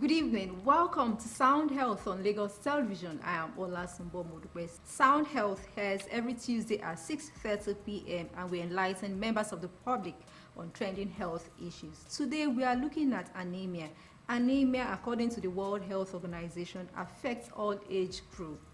Good evening. Welcome to Sound Health on Lagos Television. I am Olasumbo Modupe. Sound Health airs every Tuesday at 6:30 p.m. and we enlighten members of the public on trending health issues. Today we are looking at anemia. Anemia, according to the World Health Organization, affects all age groups.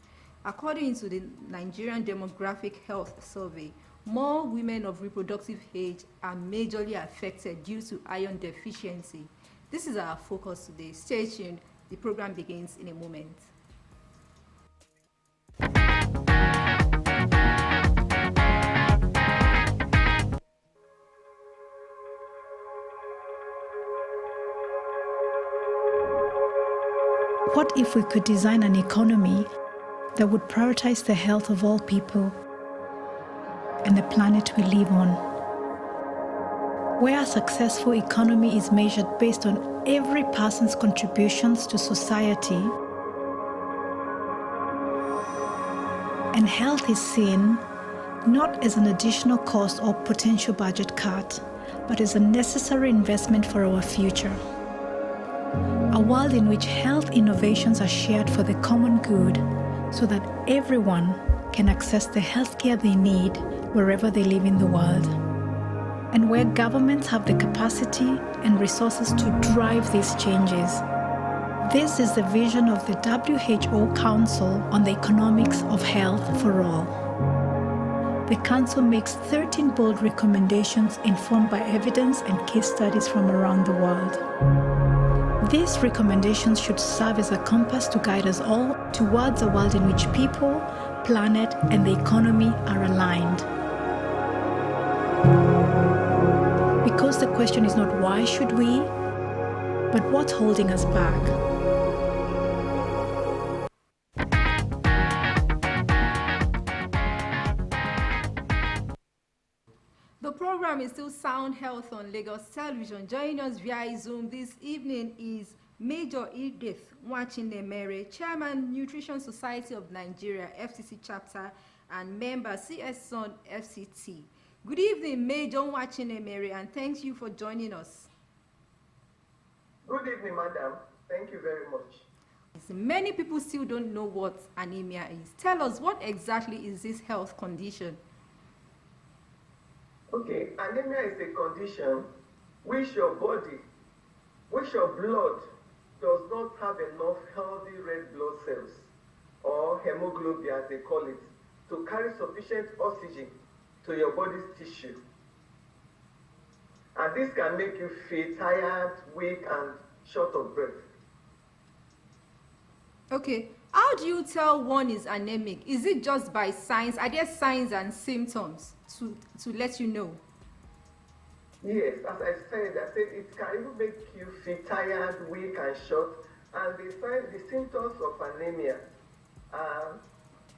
According to the Nigerian Demographic Health Survey, more women of reproductive age are majorly affected due to iron deficiency. This is our focus today. Stay tuned. The program begins in a moment. What if we could design an economy that would prioritize the health of all people and the planet we live on? Where a successful economy is measured based on every person's contributions to society, and health is seen not as an additional cost or potential budget cut, but as a necessary investment for our future. A world in which health innovations are shared for the common good so that everyone can access the healthcare they need wherever they live in the world. And where governments have the capacity and resources to drive these changes. This is the vision of the W.H.O. Council on the Economics of Health for All. The Council makes 13 bold recommendations informed by evidence and case studies from around the world. These recommendations should serve as a compass to guide us all towards a world in which people, planet, and the economy are aligned. Because the question is not why should we, but what's holding us back. The program is still Sound Health on Lagos Television. Joining us via Zoom this evening is Major Edith Nwachinemere, Chairman, Nutrition Society of Nigeria, FCT chapter, and member CS-SUNN FCT. Good evening, Major Nwachinemere, and thank you for joining us. Good evening, madam. Thank you very much. Many people still don't know what anemia is. Tell us, what exactly is this health condition? Okay, anemia is a condition which your blood does not have enough healthy red blood cells, or hemoglobin as they call it, to carry sufficient oxygen to your body's tissue. And this can make you feel tired, weak, and short of breath. Okay, how do you tell one is anemic? Is it just by signs? Are there signs and symptoms to let you know? Yes, as I said it can even make you feel tired, weak, and short. And the symptoms of anemia are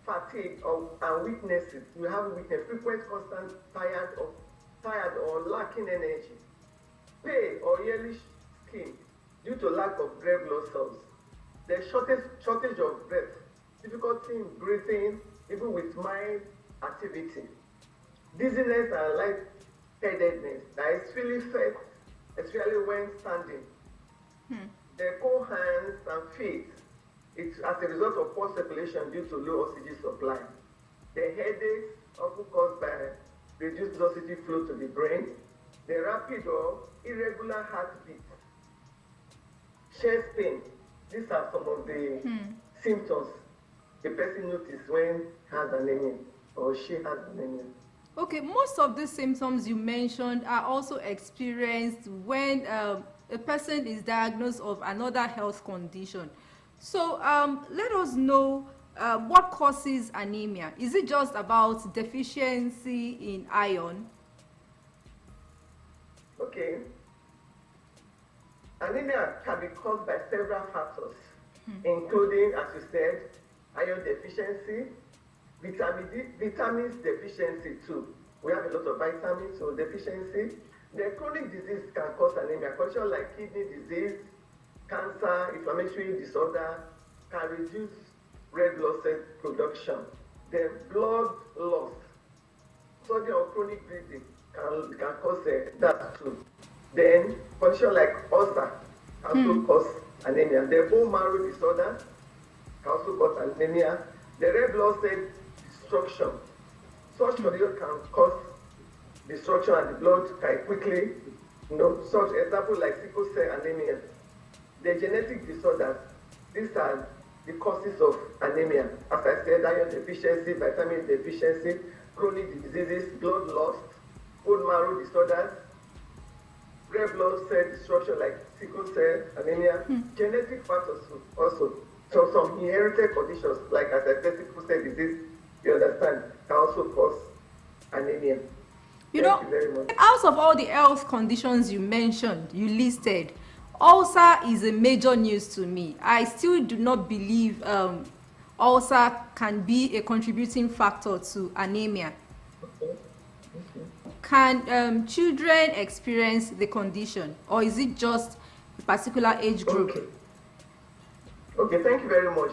fatigue and weaknesses. You have weakness, frequent, constant, tired or lacking energy, pale or yellowish skin due to lack of red blood cells. The shortage of breath, difficulty in breathing, even with mild activity, dizziness and lightheadedness, that is feeling fat, especially when standing. The cold hands and feet, it's as a result of poor circulation due to low oxygen supply. The headaches, often caused by reduced oxygen flow to the brain. The rapid or irregular heartbeat. Chest pain. These are some of the symptoms the person notices when he has anemia or she has anemia. Okay, most of the symptoms you mentioned are also experienced when a person is diagnosed of another health condition. So let us know what causes anemia. Is it just about deficiency in iron? Okay. Anemia can be caused by several factors, including, as you said, iron deficiency, vitamins deficiency too. We have a lot of vitamins, so deficiency. The chronic disease can cause anemia. Conditions like kidney disease, cancer, inflammatory disorder can reduce red blood cell production. The blood loss, sudden or chronic bleeding can cause that too. Then condition like ulcer can also cause anemia. The bone marrow disorder can also cause anemia. The red blood cell destruction. Such condition can cause destruction and the blood can quickly, such example like sickle cell anemia. The genetic disorders, these are the causes of anemia. As I said, iron deficiency, vitamin deficiency, chronic diseases, blood loss, bone marrow disorders, red blood cell destruction like sickle cell anemia, genetic factors also. So some inherited conditions like, as I said, sickle cell disease, you understand, can also cause anemia. You Thank know, you very much. out of all the health conditions you mentioned, you listed, ulcer is a major news to me. I still do not believe ulcer can be a contributing factor to anemia. Can children experience the condition, or is it just a particular age group? Okay, thank you very much.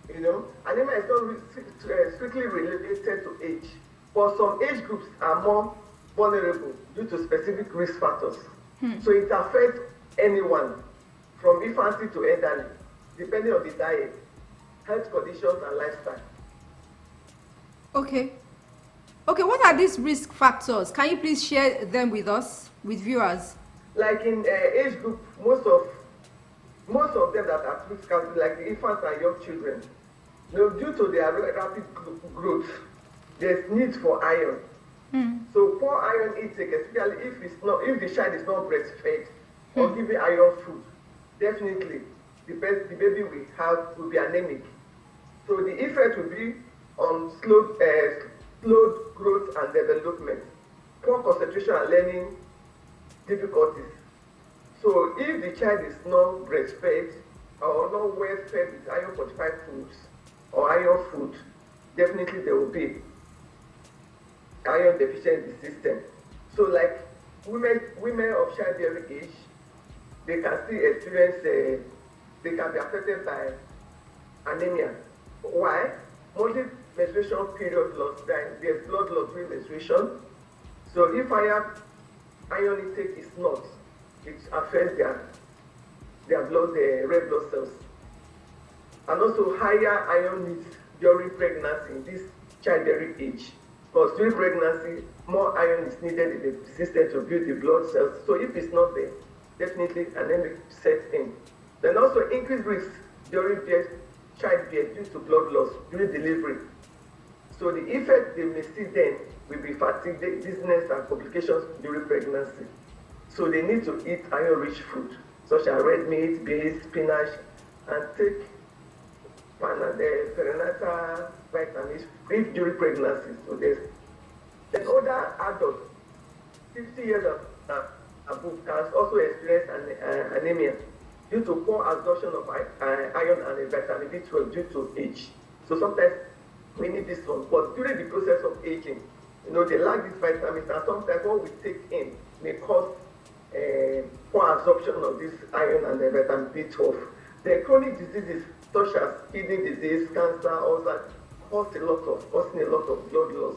Anemia is not strictly related to age, but some age groups are more vulnerable due to specific risk factors. So it affects anyone from infancy to elderly, depending on the diet, health conditions, and lifestyle. Okay, what are these risk factors? Can you please share them with us, with viewers? Like in age group, most of them that are at risk are like the infants and young children. Due to their rapid growth, there's need for iron. So poor iron intake, especially if the child is not breastfed or given iron food, definitely the baby will be anemic. So the effect will be on slowed growth and development, poor concentration and learning difficulties. So if the child is not breastfed or not well fed with iron fortified foods or iron food, definitely there will be iron deficiency in the system. So like women of childbearing age, they can still experience, they can be affected by anemia. Why? Monthly menstruation period loss, there's blood loss during menstruation. So if iron intake is not, it affects their blood, the red blood cells. And also higher iron needs during pregnancy in this childbearing age. Because during pregnancy, more iron is needed in the system to build the blood cells. So if it's not there, definitely anemia sets in. Then also increased risk during childbirth due to blood loss during delivery. So the effect they may see then will be fatigue, dizziness, and complications during pregnancy. So they need to eat iron-rich food, such as red meat, beans, spinach, and take perinatal vitamins if during pregnancy. So then older adults, 50 years above, can also experience anemia due to poor absorption of iron and vitamin B12 due to age. So sometimes we need this one, but during the process of aging, they lack these vitamins, and sometimes what we take in may cause poor absorption of this iron and vitamin B12. The chronic diseases such as kidney disease, cancer, ulcer, causing a lot of blood loss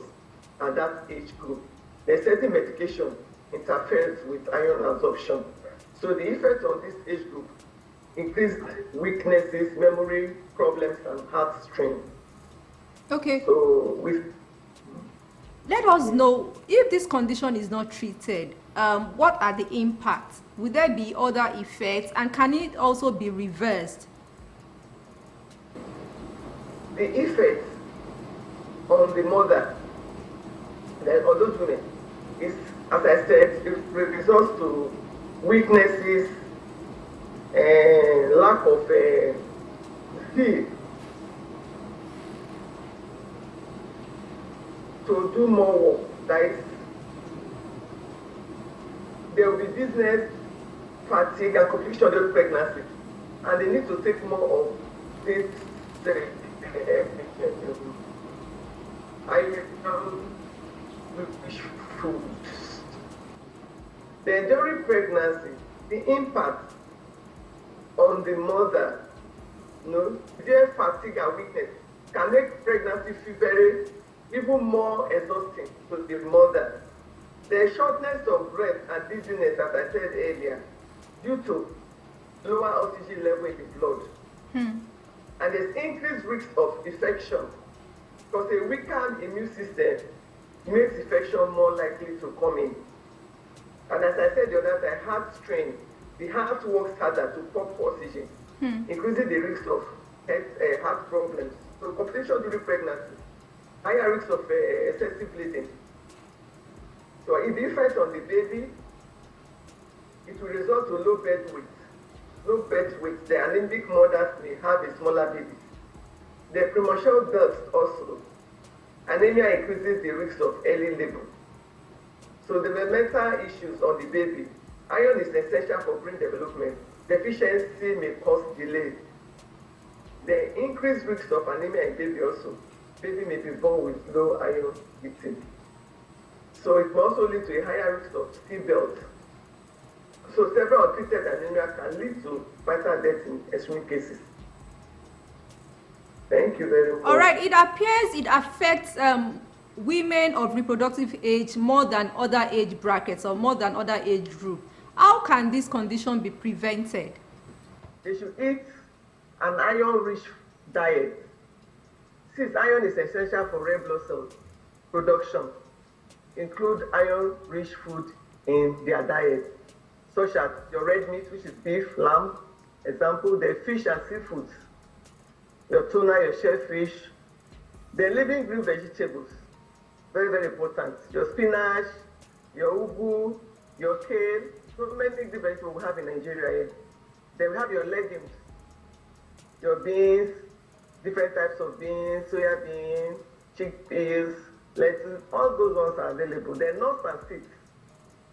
at that age group. The certain medication interferes with iron absorption. So the effect on this age group increased weaknesses, memory problems, and heart strain. Okay. So let us know if this condition is not treated, what are the impacts? Will there be other effects, and can it also be reversed? The effect on the mother, on those women, is, as I said, it results to weaknesses, lack of skill to do more work. That is, there will be dizziness, fatigue, and complication during pregnancy, and they need to take more of this foods. Then during pregnancy, the impact on the mother, severe fatigue and weakness can make pregnancy feel even more exhausting to the mother. The shortness of breath and dizziness, as I said earlier, due to lower oxygen level in the blood. And there's increased risk of infection because a weakened immune system makes infection more likely to come in. And as I said the other time, heart strain, the heart works harder to pump oxygen, increasing the risk of heart problems. So complications during pregnancy, higher risk of excessive bleeding. So if the effect on the baby, it will result to low birth weight. Low birth weight, the anemic mothers may have a smaller baby. The premature birth also. Anemia increases the risk of early labor. So the developmental issues on the baby. Iron is essential for brain development. Deficiency may cause delay. The increased risk of anemia in baby also. Baby may be born with low iron intake. So it may also lead to a higher risk of stillbirth. So several untreated anemia can lead to vital death in extreme cases. Thank you very much. All right, it appears it affects women of reproductive age more than other age brackets or more than other age group. How can this condition be prevented? They should eat an iron-rich diet. Since iron is essential for red blood cell production, include iron-rich food in their diet, such as your red meat, which is beef, lamb, example, the fish and seafoods, your tuna, your shellfish, the living green vegetables, very, very important. Your spinach, your ugu, your kale, so many green vegetables we have in Nigeria here. Then we have your legumes, your beans, different types of beans, soya beans, chickpeas, lettuce, all those ones are available. Then nuts and seeds,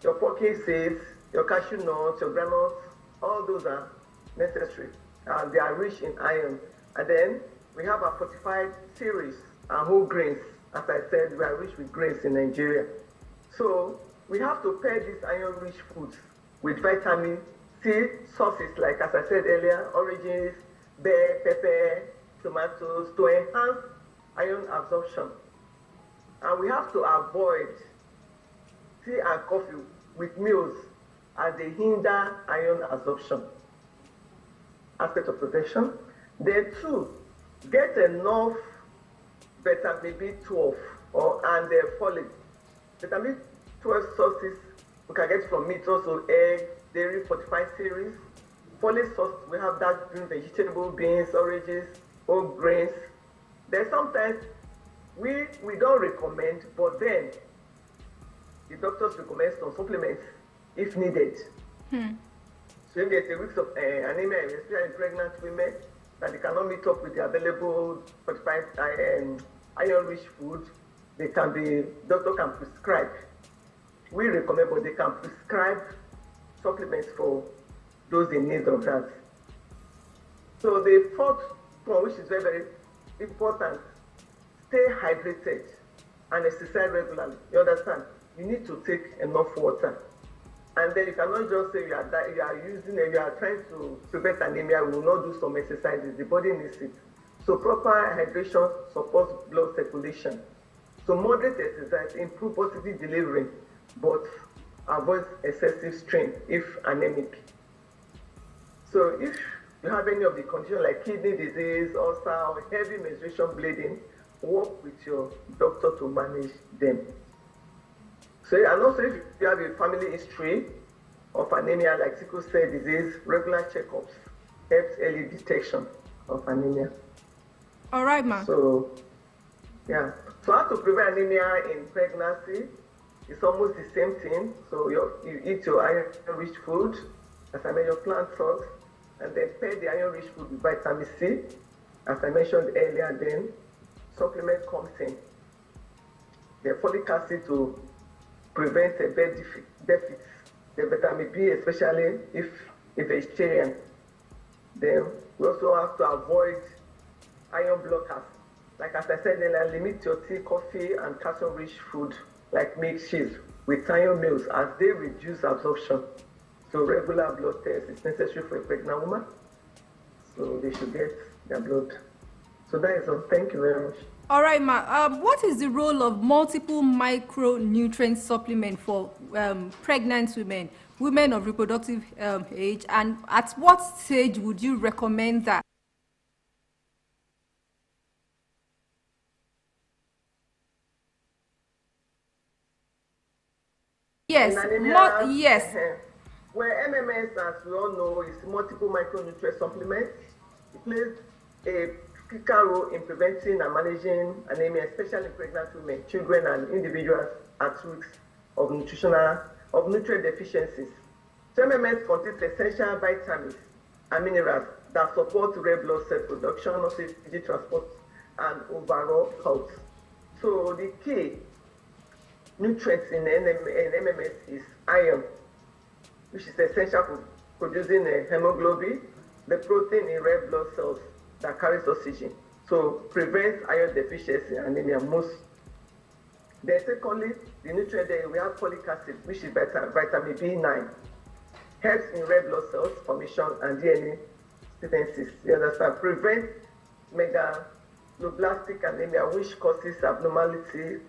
your pumpkin seeds, your cashew nuts, your granules, all those are necessary. And they are rich in iron. And then we have our fortified cereals and whole grains. As I said, we are rich with grains in Nigeria. So we have to pair these iron-rich foods with vitamin C sources, like as I said earlier, oranges, bell pepper, tomatoes, to enhance iron absorption. And we have to avoid tea and coffee with meals as they hinder iron absorption. Aspect of protection. Then two, get enough vitamin B12 and folate. Vitamin B12 sources we can get from meat, also egg, dairy, fortified cereals. Folate source, we have dark green vegetable, beans, oranges, whole grains. Then sometimes we don't recommend, but then the doctors recommend some supplements if needed. So if there's a risk of anemia, especially in pregnant women, that they cannot meet up with the available fortified iron-rich food, doctor can prescribe. We recommend, but they can prescribe supplements for those in need of that. So the fourth point, which is very, very important, stay hydrated and exercise regularly. You understand? You need to take enough water. And then you cannot just say you are trying to prevent anemia, we will not do some exercises. The body needs it. So proper hydration supports blood circulation. So moderate exercise improves positive delivery, but avoids excessive strain if anemic. So if you have any of the conditions like kidney disease, ulcer, or heavy menstruation bleeding, work with your doctor to manage them. So, and also if you have a family history of anemia like sickle cell disease, regular checkups helps early detection of anemia. All right, ma. So, yeah. So how to prevent anemia in pregnancy is almost the same thing. So you eat your iron-rich food, as I mentioned, your plant source, and then pair the iron-rich food with vitamin C, as I mentioned earlier. Then supplement comes in. The folic acid to prevent a bed deficit, the vitamin B, especially if vegetarian. Then we also have to avoid iron blockers. Like as I said earlier, limit your tea, coffee, and calcium-rich food like milk, cheese with iron meals as they reduce absorption. So regular blood test is necessary for a pregnant woman. So they should get their blood. So that is all. Thank you very much. All right, ma. What is the role of multiple micronutrient supplement for pregnant women? women of reproductive age, and at what stage would you recommend that? Yes, Anemia, yes. Where MMS, as we all know, is multiple micronutrient supplements. It plays a critical role in preventing and managing anemia, especially in pregnant women, children, and individuals at risk of nutrient deficiencies. So MMS contains essential vitamins and minerals that support red blood cell production, oxygen transport, and overall health. So the key nutrients in MMS is iron, which is essential for producing hemoglobin, the protein in red blood cells that carries oxygen. So prevents iron deficiency and anemia most. Then secondly, the nutrient there we have folic acid, which is vitamin B9, helps in red blood cells formation and DNA synthesis. You understand? Prevents megaloblastic anemia, which causes abnormality,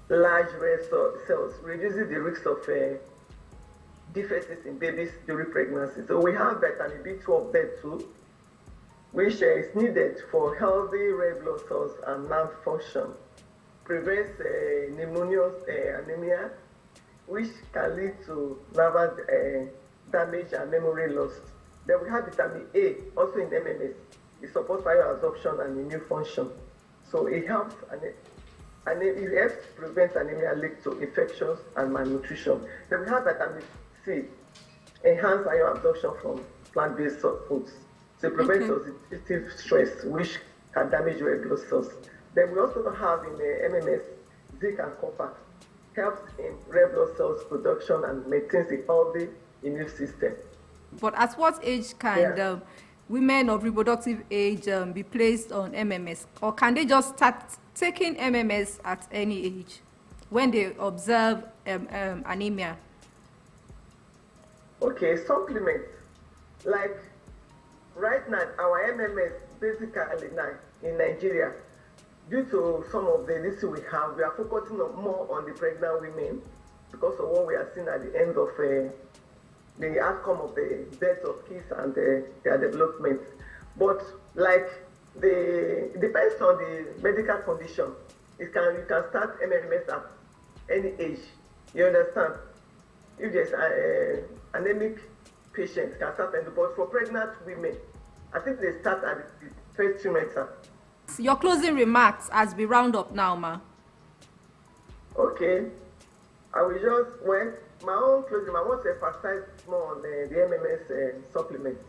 large red cells, reduces the risk of defects in babies during pregnancy. So we have vitamin B12 there too, which is needed for healthy red blood cells and nerve function. Prevents pneumonia, anemia, which can lead to nerve damage and memory loss. Then we have vitamin A, also in MMS. It supports iron absorption and immune function. So it helps and it helps prevent anemia linked to infections and malnutrition. Then we have vitamin C, enhance iron absorption from plant-based foods. So it prevents oxidative stress, which can damage red blood cells. Then we also have in the MMS zinc and copper, helps in red blood cells production and maintains a healthy immune system. But at what age can women of reproductive age be placed on MMS? Or can they just start taking MMS at any age when they observe anemia? Okay, supplements. Like right now, our MMS basically now in Nigeria, due to some of the lists we have, we are focusing more on the pregnant women because of what we are seeing at the end of the outcome of the birth of kids and their development. But like it depends on the medical condition. You can start MMS at any age. You understand? If there's an anemic patient, can start, but for pregnant women, I think they start at the first trimester. Your closing remarks as we round up now, ma. Okay. I will just, my own closing, I want to emphasize more on the MMS supplements.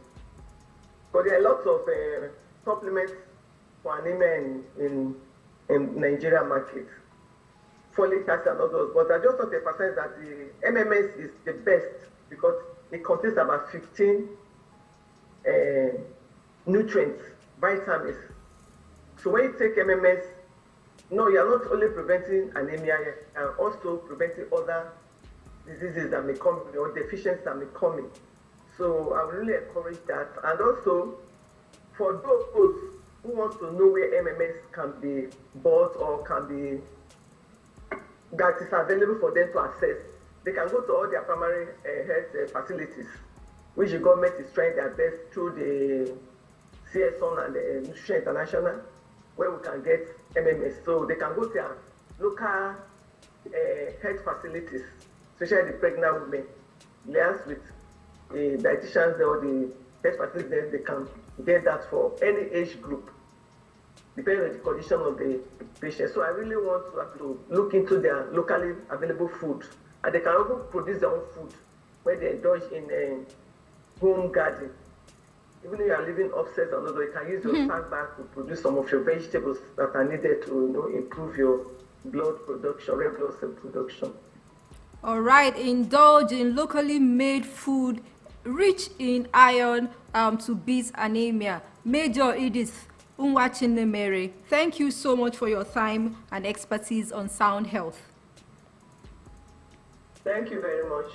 But there are lots of supplements for anemia in Nigeria market. Folic acid and others. But I just want to emphasize that the MMS is the best because it contains about 15 nutrients, vitamins. So when you take MMS, no, you are not only preventing anemia, you are also preventing other diseases that may come or deficiencies that may come in. So I would really encourage that. And also, for those who want to know where MMS can be bought or that is available for them to access, they can go to all their primary health facilities, which the government is trying their best through the CS-SUNN and the Nutrition International, where we can get MMS. So they can go to their local health facilities, especially the pregnant women, liaise with the dietitians or the health facilities, they can get that for any age group, depending on the condition of the patient. So I really want to look into their locally available food, and they can also produce their own food when they indulge in home garden. Even if you are living upstairs and although you can use your sack bag to produce some of your vegetables that are needed to improve your blood production, red blood cell production. All right, indulge in locally made food rich in iron to beat anemia. Major Edith Nwachinemere, thank you so much for your time and expertise on sound health. Thank you very much.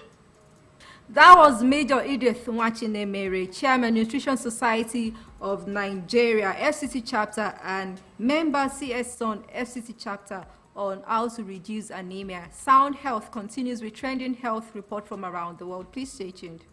That was Major Edith Nwachinemere, Chairman Nutrition Society of Nigeria, FCT chapter, and member CS-SUNN FCT chapter on how to reduce anemia. Sound Health continues with trending health report from around the world. Please stay tuned.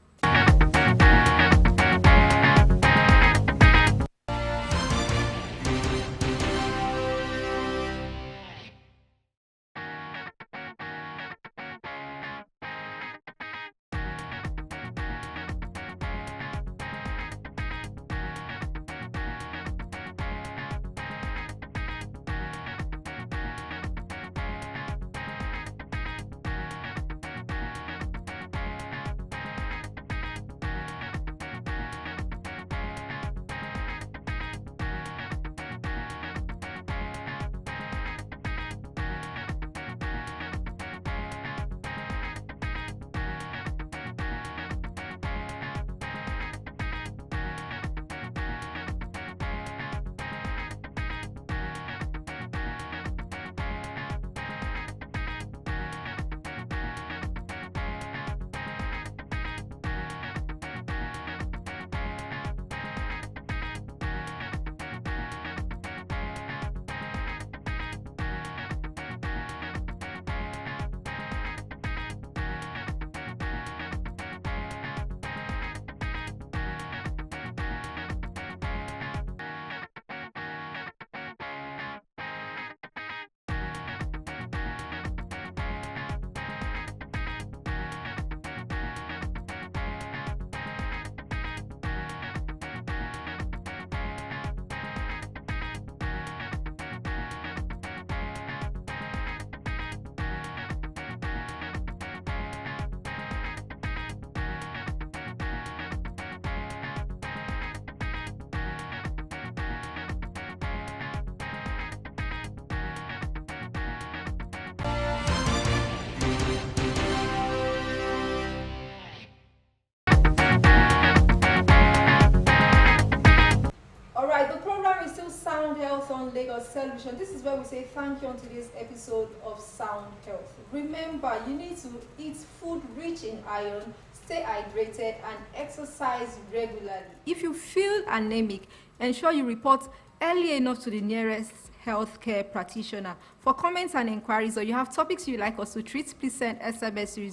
Health on Lagos Television. This is where we say thank you on today's episode of Sound Health. Remember, you need to eat food rich in iron, stay hydrated, and exercise regularly. If you feel anemic, ensure you report early enough to the nearest healthcare practitioner. For comments and inquiries, or you have topics you'd like us to treat, please send SMS to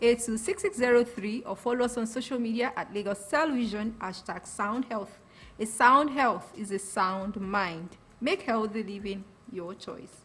0035826603 or follow us on social media at Lagos Television, #Sound Health. A sound health is a sound mind. Make healthy living your choice.